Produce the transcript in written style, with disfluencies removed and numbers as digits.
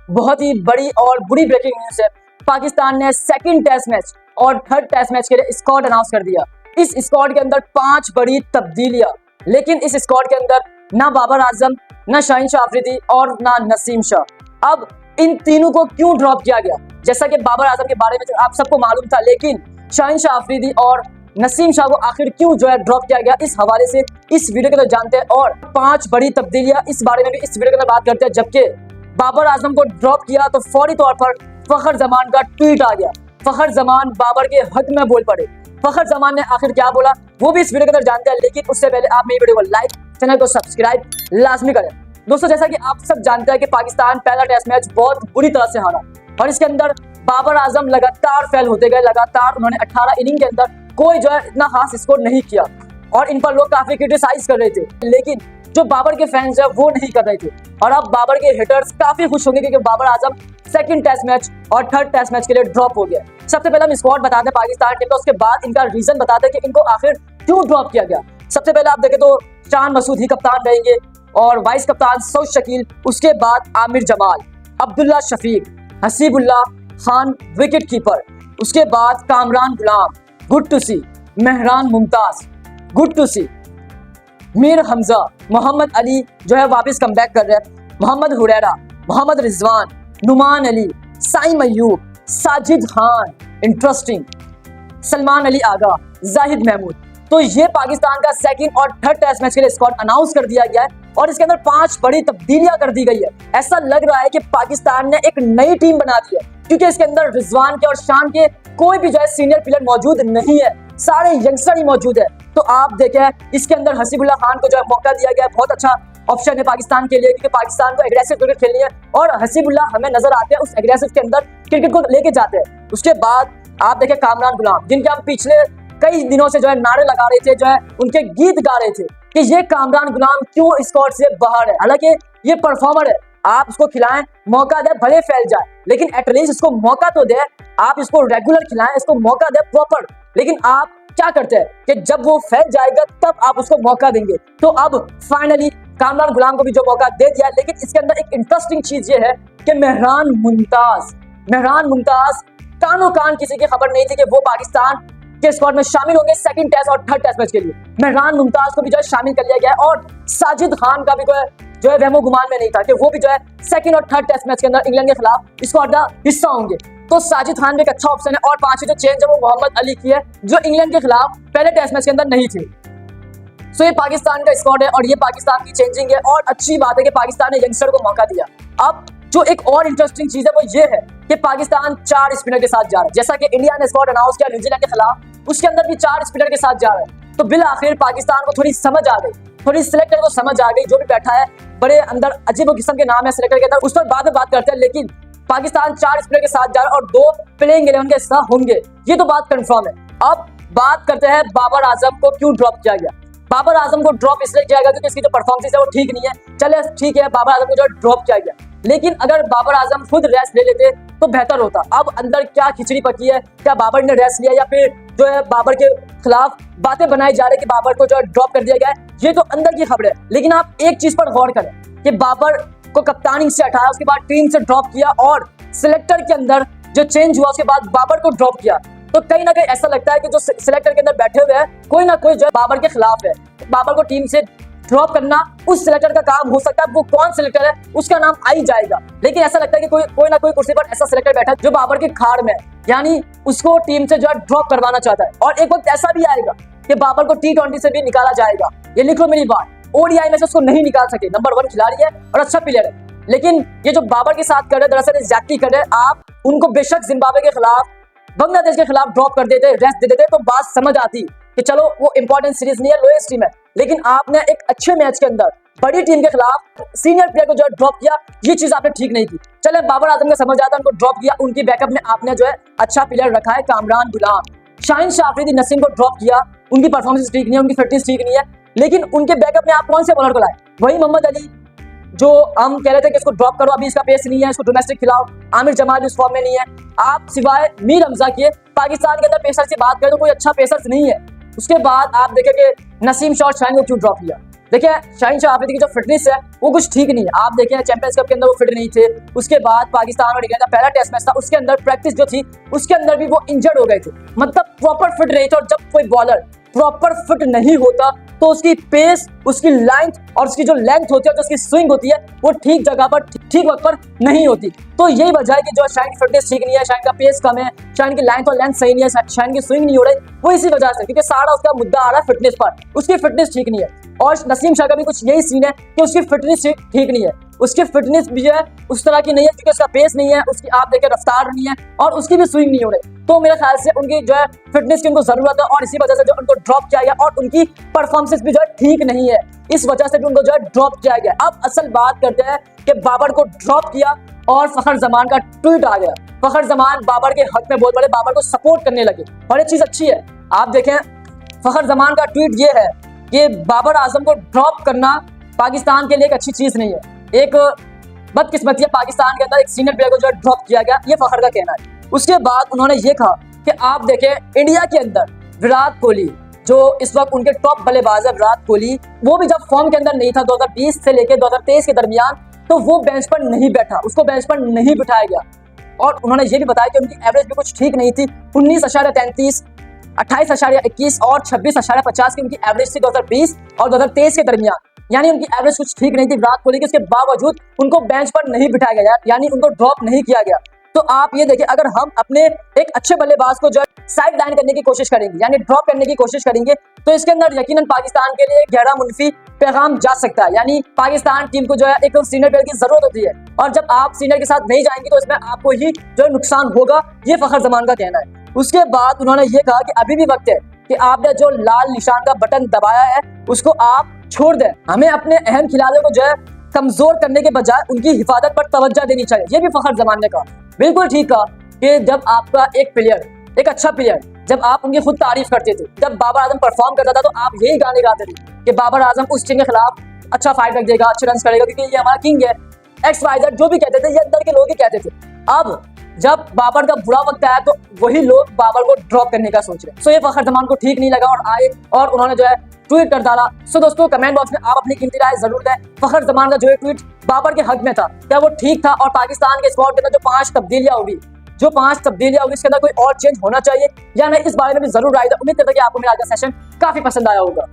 बहुत ही बड़ी और बुरी ब्रेकिंग न्यूज है। पाकिस्तान ने सेकंड टेस्ट मैच और थर्ड टेस्ट मैच के लिए स्क्वाड अनाउंस कर दिया। इस स्क्वाड के अंदर 5 बड़ी तब्दीलियां, लेकिन इस स्क्वाड के अंदर ना बाबर आजम, ना शाहीन शाह अफरीदी और ना नसीम शाह। अब इन तीनों को क्यों ड्रॉप किया गया? जैसा कि बाबर आजम के बारे में आप सबको मालूम था, लेकिन शाहीन शाह अफरीदी और नसीम शाह को आखिर क्यों ड्रॉप किया गया, इस हवाले से इस वीडियो के अंदर जानते हैं। और 5 बड़ी तब्दीलियां, इस बारे में भी इस वीडियो के अंदर बात करते हैं। जबकि बाबर आजम को ड्रॉप किया तो फौरी तौर पर फखर जमान का ट्वीट आ गया। फखर जमान बाबर के हक में बोल पड़े। फखर जमान ने आखिर क्या बोला वो भी इस वीडियो के अंदर जानते हैं, लेकिन उससे पहले आप मेरी वीडियो को लाइक, चैनल को सब्सक्राइब लाजमी करें। दोस्तों, जैसा कि आप सब जानते हैं कि पाकिस्तान पहला टेस्ट मैच बहुत बुरी तरह से हारा और इसके अंदर बाबर आजम लगातार फेल होते गए। लगातार उन्होंने 18 इनिंग के अंदर कोई इतना खास स्कोर नहीं किया और इन पर लोग काफी क्रिटिसाइज कर रहे थे, लेकिन जो बाबर के फैंस है वो नहीं कर रहे थे। और अब बाबर के हिटर्स काफी खुश होंगे क्योंकि Babar Azam second test match और थर्ड टेस्ट मैच के लिए ड्रॉप हो गया। सबसे पहले हम स्क्वाड बताते हैं पाकिस्तान टीम का, उसके बाद इनका रीजन बताते हैं कि इनको आखिर क्यों ड्रॉप किया गया। सबसे पहले आप देखें तो चांद मसूद ही कप्तान रहेंगे और वाइस कप्तान सऊद शकील, उसके बाद आमिर जमाल, अब्दुल्ला शफीक, हसीबुल्लाह खान विकेट कीपर, उसके बाद Kamran Ghulam, good to see, Mehran Mumtaz, good to see, Mir Hamza, Mohammad Ali वापस कमबैक कर रहे हैं, मोहम्मद हुरैरा, मोहम्मद रिजवान, नुमान अली, साइम अय्यूब, साजिद खान, इंटरेस्टिंग, सलमान अली आगा, जाहिद महमूद। तो ये पाकिस्तान का सेकंड और थर्ड टेस्ट मैच के लिए स्क्वाड अनाउंस कर दिया गया है और इसके अंदर 5 बड़ी तब्दीलियां कर दी गई है। ऐसा लग रहा है कि पाकिस्तान ने एक नई टीम बना दी है क्योंकि इसके अंदर रिजवान के और शान के कोई भी सीनियर प्लेयर मौजूद नहीं है, सारे यंगस्टर ही मौजूद है। तो आप देखें इसके अंदर हसीबुल्लाह खान को मौका दिया गया है। बहुत अच्छा ऑप्शन है पाकिस्तान के लिए क्योंकि पाकिस्तान को एग्रेसिव क्रिकेट खेलनी है और हसीबुल्लाह हमें नजर आते हैं उस एग्रेसिव के अंदर क्रिकेट को लेके जाते हैं। उसके बाद आप देखें कामरान गुलाम, जिनके हम पिछले कई दिनों से नारे लगा रहे थे, उनके गीत गा रहे थे कि ये कामरान गुलाम क्यों स्क्वाड से बाहर है। हालांकि ये परफॉर्मर है, आप इसको खिलाएं, मौका दे, भले फैल जाए लेकिन एटलीस्ट इसको मौका तो दे। आप इसको रेगुलर खिलाएं, इसको मौका दे प्रॉपर। लेकिन आप क्या करते हैं कि जब वो फैल जाएगा तब आप उसको मौका देंगे। तो अब फाइनली कामरान गुलाम को भी मौका दे दिया। लेकिन इसके अंदर एक इंटरेस्टिंग चीज ये है कि मेहरान मुमताज कानो कान किसी की खबर नहीं थी कि वो पाकिस्तान के स्क्वाड में शामिल होंगे सेकंड टेस्ट और थर्ड टेस्ट मैच के लिए। मेहरान मुमताज को भी शामिल कर लिया गया है और साजिद खान का भी वहमो गुमान में नहीं था कि वो भी सेकंड और थर्ड टेस्ट मैच के अंदर इंग्लैंड के खिलाफ स्क्वाड का हिस्सा होंगे। तो साजिद खान भी एक अच्छा ऑप्शन है। और 5वीं चेंज है वो मोहम्मद अली की है, जो इंग्लैंड के खिलाफ पहले टेस्ट मैच के अंदर नहीं थी। सो ये पाकिस्तान का स्क्वाड है और ये पाकिस्तान की चेंजिंग है और अच्छी बात है कि पाकिस्तान ने यंगस्टर को मौका दिया। अब जो एक और इंटरेस्टिंग चीज है वो ये है कि पाकिस्तान 4 स्पिनर के साथ जा रहा है। जैसा कि इंडिया ने स्क्वाड अनाउंस किया न्यूजीलैंड के खिलाफ, उसके अंदर भी 4 स्पिनर के साथ जा रहा है। तो बिल आखिर पाकिस्तान को थोड़ी समझ आ गई, थोड़ी सिलेक्टर को समझ आ गई। जो भी बैठा है बड़े अंदर अजीब किस्म के नाम है सिलेक्टर के अंदर, उस पर बाद में बात करते हैं। लेकिन पाकिस्तान 4 स्पिनर के साथ जा रहा है और 2 प्लेइंग 11 के हिस्सा होंगे, ये तो बात कंफर्म है। अब बात करते हैं बाबर आजम को क्यों ड्रॉप किया गया। बाबर आजम को ड्रॉप इसलिए किया गया क्योंकि इसकी जो परफॉर्मेंस है वो ठीक नहीं है। चले ठीक है, बाबर आजम को ड्रॉप किया गया, लेकिन अगर बाबर आजम खुद रेस्ट ले लेते तो बेहतर होता। अब अंदर क्या खिचड़ी पकी है, क्या बाबर ने रेस्ट लिया या फिर बाबर के खिलाफ बातें बनाई जा रही है कि बाबर को ड्रॉप कर दिया गया है, ये तो अंदर की खबर है। लेकिन आप एक चीज पर गौर करें कि बाबर को कप्तानी से हटाया, उसके बाद टीम से ड्रॉप किया और सिलेक्टर के अंदर चेंज हुआ उसके बाद बाबर को ड्रॉप किया। तो कहीं ना कहीं ऐसा लगता है कि जो सिलेक्टर के अंदर बैठे हुए हैं कोई ना कोई बाबर के खिलाफ है। बाबर को टीम से ड्रॉप करना उस सिलेक्टर का काम हो सकता है। वो कौन सिलेक्टर है उसका नाम आ ही जाएगा, लेकिन ऐसा लगता है कि कोई ना कोई कुर्सी पर ऐसा सिलेक्टर बैठा है जो बाबर की खाड़ में है, यानी उसको टीम से ड्रॉप करवाना चाहता है। और एक वक्त ऐसा भी आएगा कि बाबर को T20 से भी निकाला जाएगा। ये लिख लो मेरी बात, ODI में से उसको नहीं निकाल सके। नंबर 1 खिलाड़ी है और अच्छा प्लेयर है, लेकिन ये जो बाबर के साथ कर रहे दरअसल ज्यादती कर रहे। आप उनको बेशक जिम्बाब्वे के खिलाफ, बांग्लादेश के खिलाफ ड्रॉप कर देते, रेस्ट दे देते तो बात समझ आती कि चलो वो इंपॉर्टेंट सीरीज नहीं है, लोएस्ट टीम है। लेकिन आपने एक अच्छे मैच के अंदर बड़ी टीम के खिलाफ सीनियर प्लेयर को ड्रॉप किया, ये चीज आपने ठीक नहीं की। चले बाबर आजम का समझ आता है, उनको ड्रॉप किया, उनकी बैकअप में आपने अच्छा प्लेयर रखा है कामरान गुलाम। शाहीन शाह अफरीदी, नसीम को ड्रॉप किया, उनकी परफॉर्मेंस ठीक नहीं है, उनकी फिटनेस ठीक नहीं है, लेकिन उनके बैकअप में आप कौन से बॉलर को लाए? वही मोहम्मद अली जो हम कह रहे थे कि इसको ड्रॉप करो, अभी इसका पेस नहीं है, इसको डोमेस्टिक खिलाओ। आमिर जमाल भी उस फॉर्म में नहीं है। आप सिवाय मीर हमजा के पाकिस्तान के अंदर पेसर से बात करें तो कोई अच्छा पेसर नहीं है। उसके बाद आप देखें कि नसीम शाह और शाहीन को क्यों ड्रॉप किया। देखिए शाहीन शाह आफरीदी की जो फिटनेस है वो कुछ ठीक नहीं है। आप देखें चैंपियंस कप के अंदर वो फिट नहीं थे, उसके बाद पाकिस्तान और इंडिया का पहला टेस्ट मैच था, उसके अंदर प्रैक्टिस जो थी उसके अंदर भी वो इंजर्ड हो गए थे, मतलब प्रॉपर फिट नहीं थे। और जब कोई बॉलर प्रॉपर फिट नहीं होता तो उसकी पेस, उसकी लेंथ और उसकी जो लेंथ होती है, जो उसकी स्विंग होती है, वो ठीक जगह पर ठीक वक्त पर नहीं होती। तो यही वजह है कि जो शाहीन की फिटनेस ठीक नहीं है, शाहीन का पेस कम है, शाहीन की लेंथ और लेंथ सही नहीं है, शाहीन की स्विंग नहीं हो रही, वो इसी वजह से, क्योंकि सारा उसका मुद्दा आ रहा है फिटनेस पर, उसकी फिटनेस ठीक नहीं है। और नसीम शाह का भी कुछ यही सीन है कि उसकी फिटनेस ठीक नहीं है, उसकी फिटनेस भी जो है उस तरह की नहीं है, क्योंकि उसका पेस नहीं है, उसकी आप देखें रफ्तार नहीं है और उसकी भी स्विंग नहीं हो रही। तो मेरे ख्याल से उनकी जो है फिटनेस की उनको जरूरत है और इसी वजह से जो उनको ड्रॉप किया गया और उनकी परफॉर्मेंस भी जो है ठीक नहीं है, इस वजह से भी उनको जो है ड्रॉप किया गया। अब असल बात करते हैं कि बाबर को ड्रॉप किया और फखर जमान का ट्वीट आ गया। फखर जमान बाबर के हक में बोल पड़े, बाबर को सपोर्ट करने लगे और ये चीज अच्छी है। आप देखें फखर जमान का ट्वीट ये है कि बाबर आजम को ड्रॉप करना पाकिस्तान के लिए एक अच्छी चीज नहीं है, एक बदकिस्मती है पाकिस्तान के अंदर एक सीनियर प्लेयर को जो ड्रॉप किया गया, ये फखर का कहना है। उसके बाद उन्होंने ये कहा कि आप देखें इंडिया के अंदर विराट कोहली जो इस वक्त उनके टॉप बल्लेबाज है, विराट कोहली वो भी जब फॉर्म के अंदर नहीं था 2020 से लेकर 2023 के दरमियान, तो वो बेंच पर नहीं बैठा, उसको बेंच पर नहीं बिठाया गया। और उन्होंने ये भी बताया कि उनकी एवरेज भी कुछ ठीक नहीं थी, 19.33, 28.21 और 26.50 की उनकी एवरेज थी 2020 और 2023 के दरमियान, यानी उनकी एवरेज कुछ ठीक नहीं थी विराट कोहली की। उसके बावजूद उनको बेंच पर नहीं बिठाया गया, यानी उनको ड्रॉप नहीं किया गया। तो आप ये देखिए, अगर हम अपने एक अच्छे बल्लेबाज को जो है साइड लाइन करने की कोशिश करेंगे, यानी ड्रॉप करने की कोशिश करेंगे, तो इसके अंदर यकीनन पाकिस्तान के लिए गहरा मुनफी पैगाम जा सकता है। यानी पाकिस्तान टीम को जो है एक सीनियर प्लेयर की जरूरत होती है और जब आप सीनियर के साथ नहीं जाएंगे तो इसमें आपको ही जो है नुकसान होगा, ये फखर जमान का कहना है। उसके बाद उन्होंने ये कहा कि अभी भी वक्त है कि आपने जो लाल निशान का बटन दबाया है उसको आप छोड़ दें, हमें अपने अहम खिलाड़ियों को जो है कमजोर करने के बजाय उनकी हिफाजत पर तवज्जो देनी चाहिए। ये भी फखर जमान ने कहा, बिल्कुल ठीक कहा कि जब आपका एक प्लेयर, एक अच्छा प्लेयर, जब आप उनकी खुद तारीफ करते थे, जब बाबर आजम परफॉर्म करता था तो आप यही गाने गाते थे कि बाबर आजम उस टीम के खिलाफ अच्छा फाइट रख देगा, अच्छे रन करेगा क्योंकि ये हमारा किंग है, XYZ जो भी कहते थे, ये अंदर के लोग ही कहते थे। अब जब बाबर का बुरा वक्त आया तो वही लोग बाबर को ड्रॉप करने का सोच रहे। सो ये फखर जमान को ठीक नहीं लगा और आए और उन्होंने जो है ट्वीट कर डाला। सो दोस्तों कमेंट बॉक्स में आप अपनी कीमती राय जरूर दें, फखर जमान का जो है ट्वीट बाबर के हक में था, क्या वो ठीक था? और पाकिस्तान के स्क्वाड के अंदर जो 5 तब्दीलियां होगी, जो 5 तब्दीलियां होगी, इसके अंदर कोई और चेंज होना चाहिए या नहीं, इस बारे में भी जरूर राय दें। उम्मीद करता हूं कि आपको मेरा आज का सेशन काफी पसंद आया होगा।